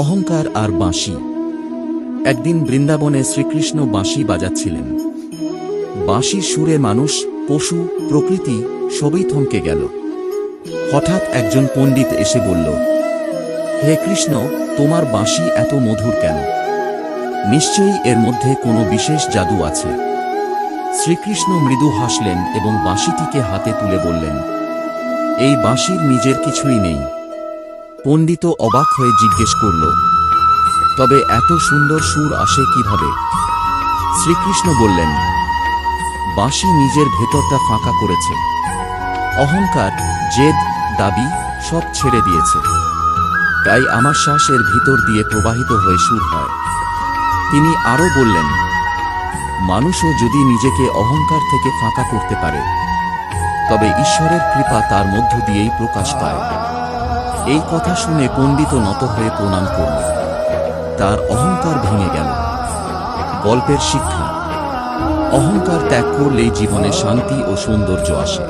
অহংকার আর বাঁশি। একদিন বৃন্দাবনে শ্রীকৃষ্ণ বাঁশি বাজাচ্ছিলেন। বাঁশির সুরে মানুষ, পশু, প্রকৃতি সবই থমকে গেল। হঠাৎ একজন পণ্ডিত এসে বলল, হে কৃষ্ণ, তোমার বাঁশি এত মধুর কেন? নিশ্চয়ই এর মধ্যে কোনো বিশেষ জাদু আছে। শ্রীকৃষ্ণ মৃদু হাসলেন এবং বাঁশিটিকে হাতে তুলে বললেন, এই বাঁশির নিজের কিছুই নেই। পণ্ডিত অবাক হয়ে জিজ্ঞেস করল, তবে এত সুন্দর সুর আসে কিভাবে? শ্রীকৃষ্ণ বললেন, বাঁশি নিজের ভেতরটা ফাঁকা করেছে। অহংকার, জেদ, দাবি সব ছেড়ে দিয়েছে। তাই আমার শ্বাসের ভিতর দিয়ে প্রবাহিত হয়ে সুর হয়। তিনি আরও বললেন, মানুষও যদি নিজেকে অহংকার থেকে ফাঁকা করতে পারে, তবে ঈশ্বরের কৃপা তার মধ্য দিয়েই প্রকাশ পায়। এই কথা শুনে পণ্ডিত নত হয়ে প্রণাম করল। তার অহংকার ভেঙে গেল। গল্পের শিক্ষা: অহংকার ত্যাগ করলেই জীবনে শান্তি ও সৌন্দর্য আসে।